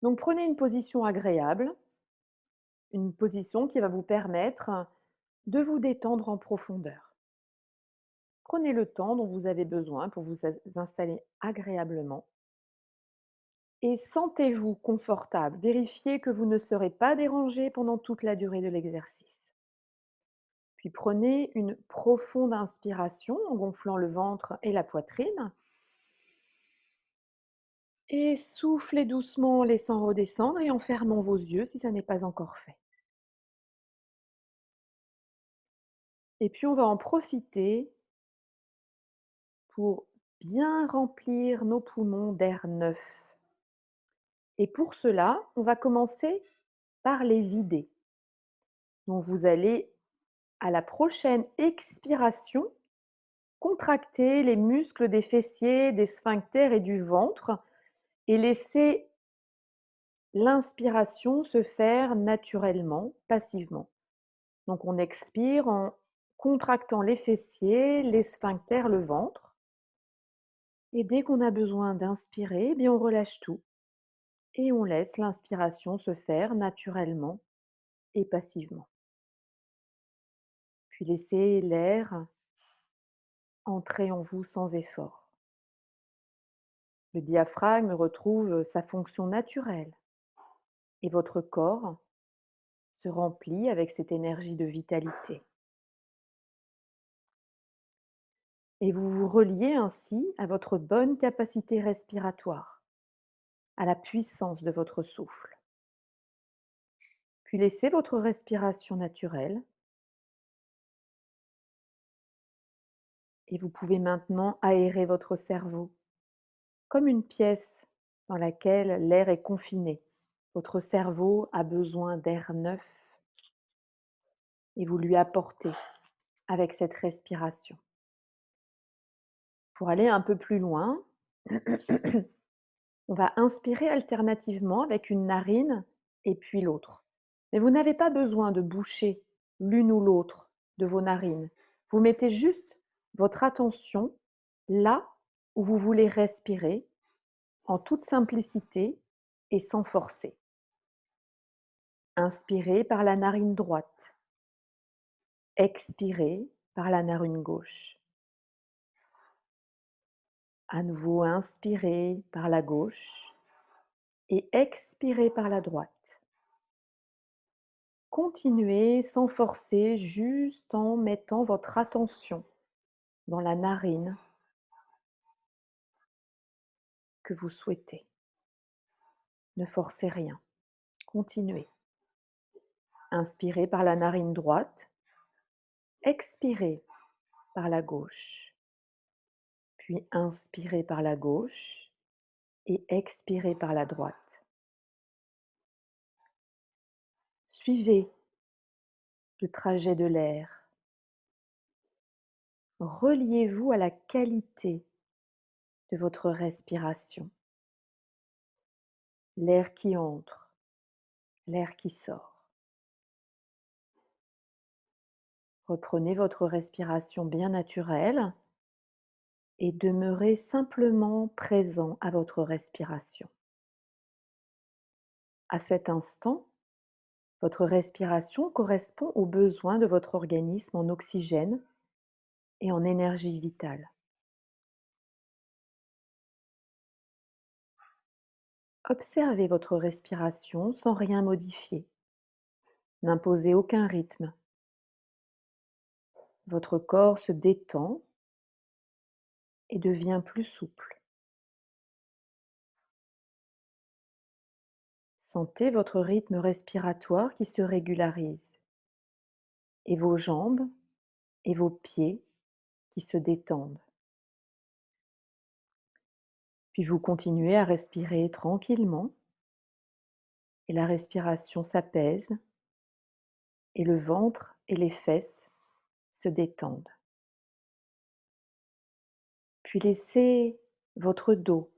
Donc prenez une position agréable, une position qui va vous permettre de vous détendre en profondeur. Prenez le temps dont vous avez besoin pour vous installer agréablement et sentez-vous confortable. Vérifiez que vous ne serez pas dérangé pendant toute la durée de l'exercice. Puis prenez une profonde inspiration en gonflant le ventre et la poitrine et soufflez doucement en laissant redescendre et en fermant vos yeux si ça n'est pas encore fait. Et puis on va en profiter pour bien remplir nos poumons d'air neuf. Et pour cela, on va commencer par les vider. Donc vous allez, à la prochaine expiration, contracter les muscles des fessiers, des sphincters et du ventre et laisser l'inspiration se faire naturellement, passivement. Donc on expire en contractant les fessiers, les sphincters, le ventre. Et dès qu'on a besoin d'inspirer, eh bien on relâche tout et on laisse l'inspiration se faire naturellement et passivement. Puis laissez l'air entrer en vous sans effort. Le diaphragme retrouve sa fonction naturelle et votre corps se remplit avec cette énergie de vitalité. Et vous vous reliez ainsi à votre bonne capacité respiratoire, à la puissance de votre souffle. Puis laissez votre respiration naturelle et vous pouvez maintenant aérer votre cerveau comme une pièce dans laquelle l'air est confiné. Votre cerveau a besoin d'air neuf et vous lui apportez avec cette respiration. Pour aller un peu plus loin, on va inspirer alternativement avec une narine et puis l'autre. Mais vous n'avez pas besoin de boucher l'une ou l'autre de vos narines. Vous mettez juste votre attention là où vous voulez respirer en toute simplicité et sans forcer. Inspirez par la narine droite, expirez par la narine gauche. À nouveau, inspirez par la gauche et expirez par la droite. Continuez sans forcer, juste en mettant votre attention dans la narine que vous souhaitez. Ne forcez rien. Continuez. Inspirez par la narine droite, expirez par la gauche, puis inspirez par la gauche et expirez par la droite. Suivez le trajet de l'air. Reliez-vous à la qualité de votre respiration. L'air qui entre, l'air qui sort. Reprenez votre respiration bien naturelle et demeurez simplement présent à votre respiration. À cet instant, votre respiration correspond aux besoins de votre organisme en oxygène et en énergie vitale. Observez votre respiration sans rien modifier. N'imposez aucun rythme. Votre corps se détend et devient plus souple. Sentez votre rythme respiratoire qui se régularise et vos jambes et vos pieds qui se détendent. Puis vous continuez à respirer tranquillement et la respiration s'apaise et le ventre et les fesses se détendent. Puis laissez votre dos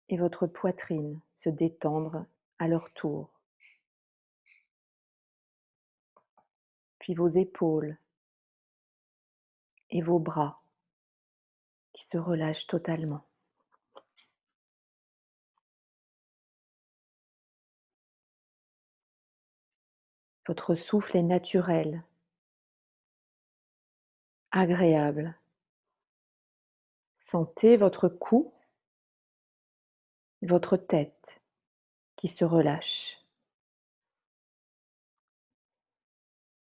et votre poitrine se détendre à leur tour. Puis vos épaules et vos bras qui se relâchent totalement. Votre souffle est naturel, agréable. Sentez votre cou, votre tête qui se relâche.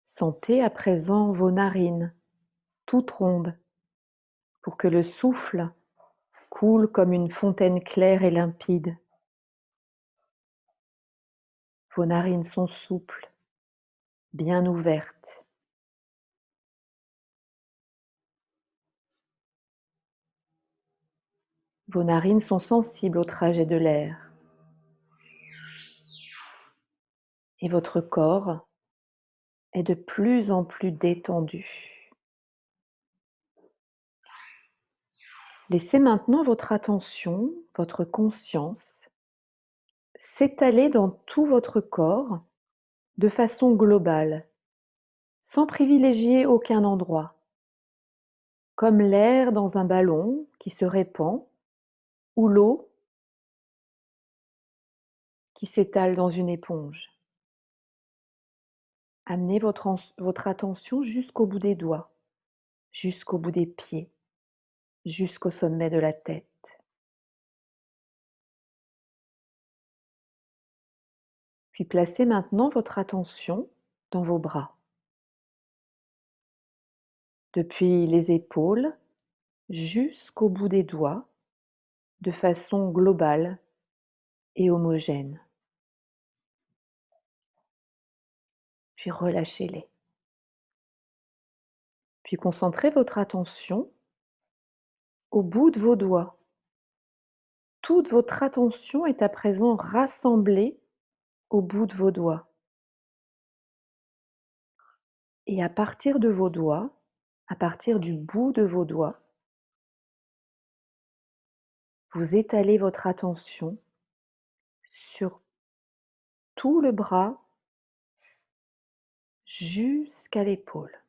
Sentez à présent vos narines toutes rondes pour que le souffle coule comme une fontaine claire et limpide. Vos narines sont souples, bien ouvertes. Vos narines sont sensibles au trajet de l'air. Et votre corps est de plus en plus détendu. Laissez maintenant votre attention, votre conscience s'étaler dans tout votre corps de façon globale, sans privilégier aucun endroit, comme l'air dans un ballon qui se répand ou l'eau qui s'étale dans une éponge. Amenez votre attention jusqu'au bout des doigts, jusqu'au bout des pieds, jusqu'au sommet de la tête. Puis placez maintenant votre attention dans vos bras, depuis les épaules jusqu'au bout des doigts, de façon globale et homogène. Puis relâchez-les. Puis concentrez votre attention au bout de vos doigts. Toute votre attention est à présent rassemblée au bout de vos doigts. Et à partir de vos doigts, à partir du bout de vos doigts, vous étalez votre attention sur tout le bras jusqu'à l'épaule.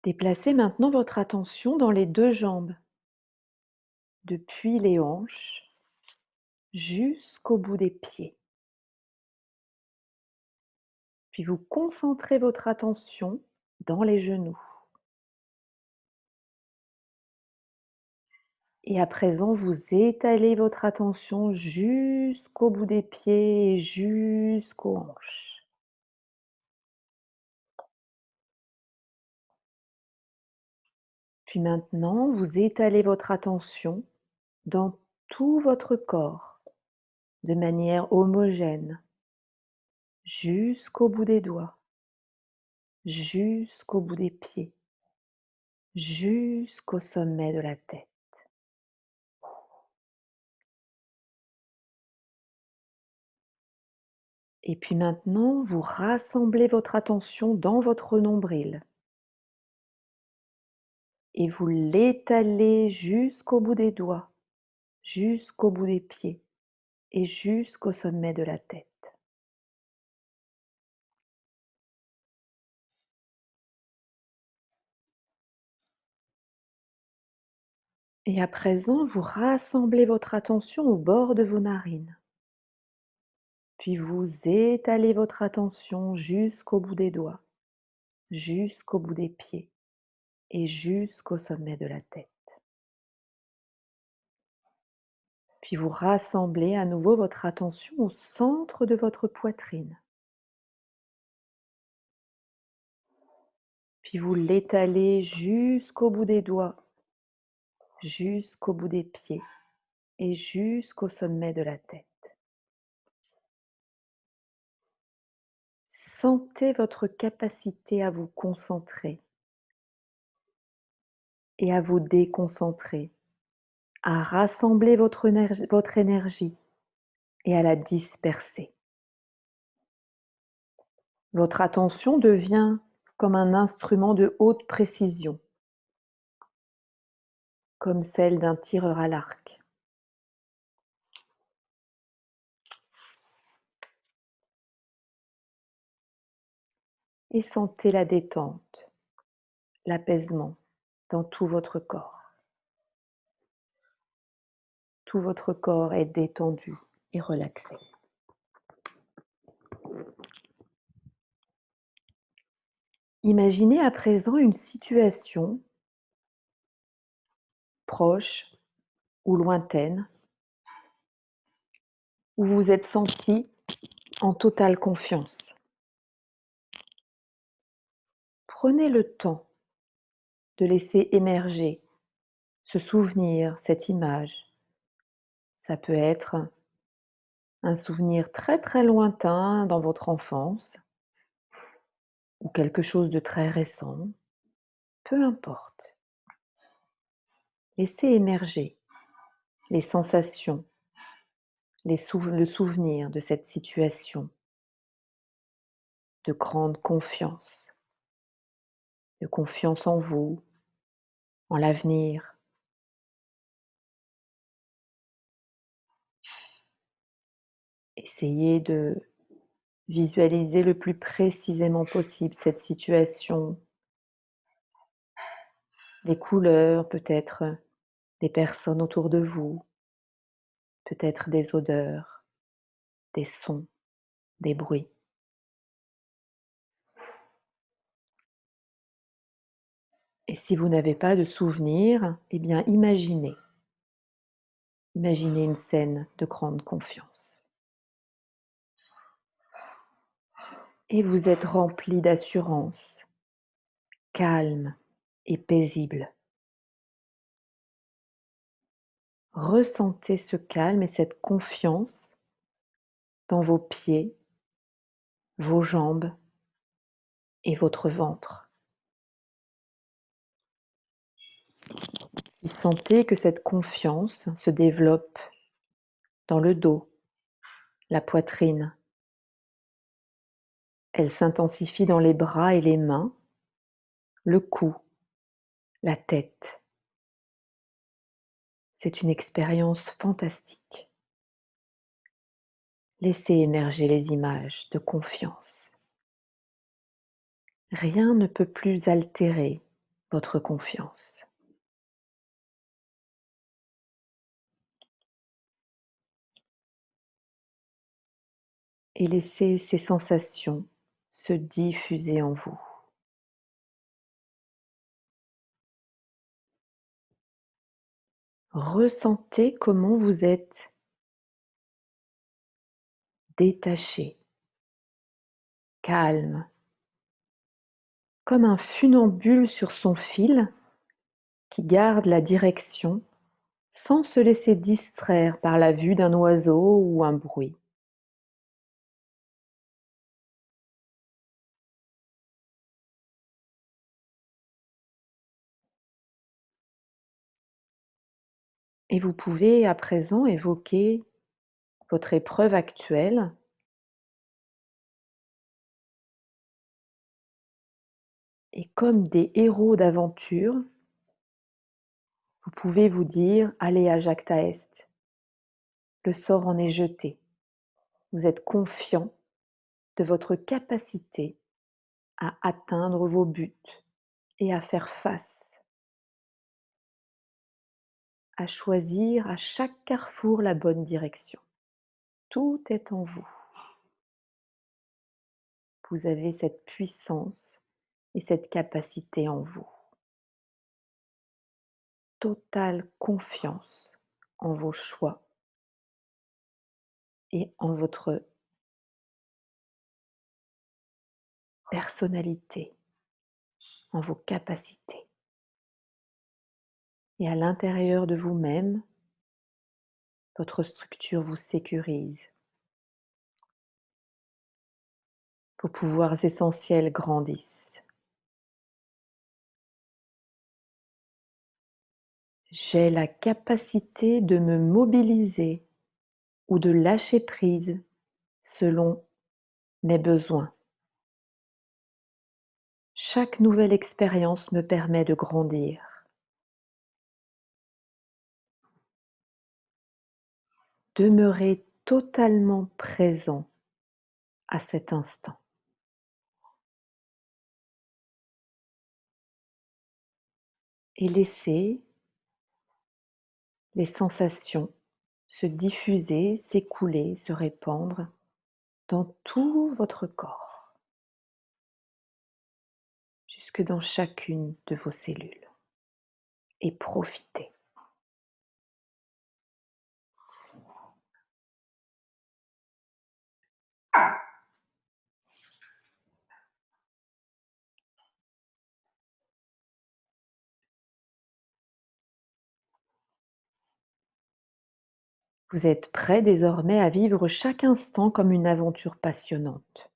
Déplacez maintenant votre attention dans les deux jambes, depuis les hanches jusqu'au bout des pieds. Puis vous concentrez votre attention dans les genoux. Et à présent, vous étalez votre attention jusqu'au bout des pieds et jusqu'aux hanches. Puis maintenant, vous étalez votre attention dans tout votre corps de manière homogène, jusqu'au bout des doigts, jusqu'au bout des pieds, jusqu'au sommet de la tête. Et puis maintenant, vous rassemblez votre attention dans votre nombril et vous l'étalez jusqu'au bout des doigts, jusqu'au bout des pieds et jusqu'au sommet de la tête. Et à présent, vous rassemblez votre attention au bord de vos narines. Puis vous étalez votre attention jusqu'au bout des doigts, jusqu'au bout des pieds et jusqu'au sommet de la tête. Puis vous rassemblez à nouveau votre attention au centre de votre poitrine. Puis vous l'étalez jusqu'au bout des doigts, jusqu'au bout des pieds et jusqu'au sommet de la tête. Sentez votre capacité à vous concentrer et à vous déconcentrer, à rassembler votre énergie et à la disperser. Votre attention devient comme un instrument de haute précision, comme celle d'un tireur à l'arc. Et sentez la détente, l'apaisement dans tout votre corps. tout votre corps est détendu et relaxé. Imaginez à présent une situation proche ou lointaine où vous vous êtes senti en totale confiance. Prenez le temps de laisser émerger ce souvenir, cette image. Ça peut être un souvenir très très lointain dans votre enfance ou quelque chose de très récent, peu importe. Laissez émerger les sensations, le souvenir de cette situation de grande de confiance en vous, en l'avenir. Essayez de visualiser le plus précisément possible cette situation, les couleurs, peut-être des personnes autour de vous, peut-être des odeurs, des sons, des bruits. Et si vous n'avez pas de souvenir, eh bien imaginez. Imaginez une scène de grande confiance. Et vous êtes rempli d'assurance, calme et paisible. Ressentez ce calme et cette confiance dans vos pieds, vos jambes et votre ventre. Puis sentez que cette confiance se développe dans le dos, la poitrine. Elle s'intensifie dans les bras et les mains, le cou, la tête. C'est une expérience fantastique. Laissez émerger les images de confiance. Rien ne peut plus altérer votre confiance. Et laissez ces sensations se diffuser en vous. Ressentez comment vous êtes détaché, calme, comme un funambule sur son fil qui garde la direction sans se laisser distraire par la vue d'un oiseau ou un bruit. Et vous pouvez à présent évoquer votre épreuve actuelle et comme des héros d'aventure, vous pouvez vous dire: «Allez à Jacta Est, le sort en est jeté». Vous êtes confiant de votre capacité à atteindre vos buts et à faire face, à choisir à chaque carrefour la bonne direction. Tout est en vous. Vous avez cette puissance et cette capacité en vous. Totale confiance en vos choix et en votre personnalité, en vos capacités. Et à l'intérieur de vous-même, votre structure vous sécurise. Vos pouvoirs essentiels grandissent. J'ai la capacité de me mobiliser ou de lâcher prise selon mes besoins. Chaque nouvelle expérience me permet de grandir. Demeurez totalement présent à cet instant et laissez les sensations se diffuser, s'écouler, se répandre dans tout votre corps, jusque dans chacune de vos cellules. Et profitez. Vous êtes prêt désormais à vivre chaque instant comme une aventure passionnante.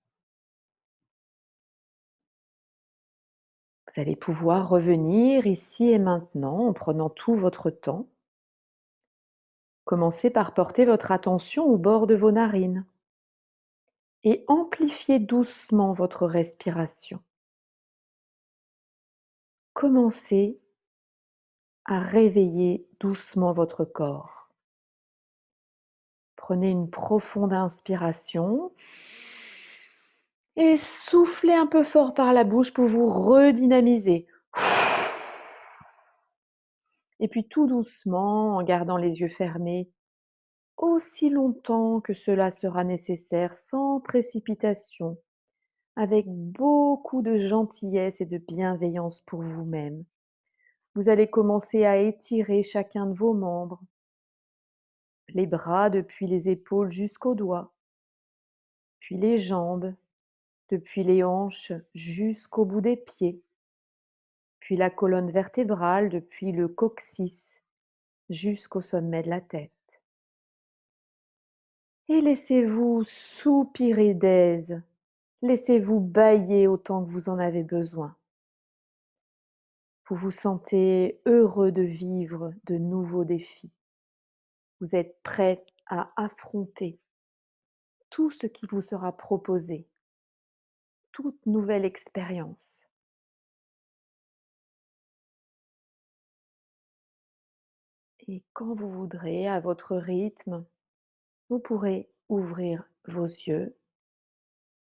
Vous allez pouvoir revenir ici et maintenant en prenant tout votre temps. Commencez par porter votre attention au bord de vos narines et amplifiez doucement votre respiration. Commencez à réveiller doucement votre corps. Prenez une profonde inspiration et soufflez un peu fort par la bouche pour vous redynamiser. Et puis tout doucement, en gardant les yeux fermés, aussi longtemps que cela sera nécessaire, sans précipitation, avec beaucoup de gentillesse et de bienveillance pour vous-même. Vous allez commencer à étirer chacun de vos membres, les bras depuis les épaules jusqu'aux doigts, puis les jambes, depuis les hanches jusqu'au bout des pieds, puis la colonne vertébrale depuis le coccyx jusqu'au sommet de la tête. Et laissez-vous soupirer d'aise, laissez-vous bâiller autant que vous en avez besoin. Vous vous sentez heureux de vivre de nouveaux défis. Vous êtes prêt à affronter tout ce qui vous sera proposé, toute nouvelle expérience. Et quand vous voudrez, à votre rythme, vous pourrez ouvrir vos yeux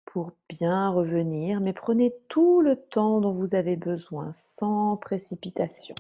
pour bien revenir, mais prenez tout le temps dont vous avez besoin, sans précipitation.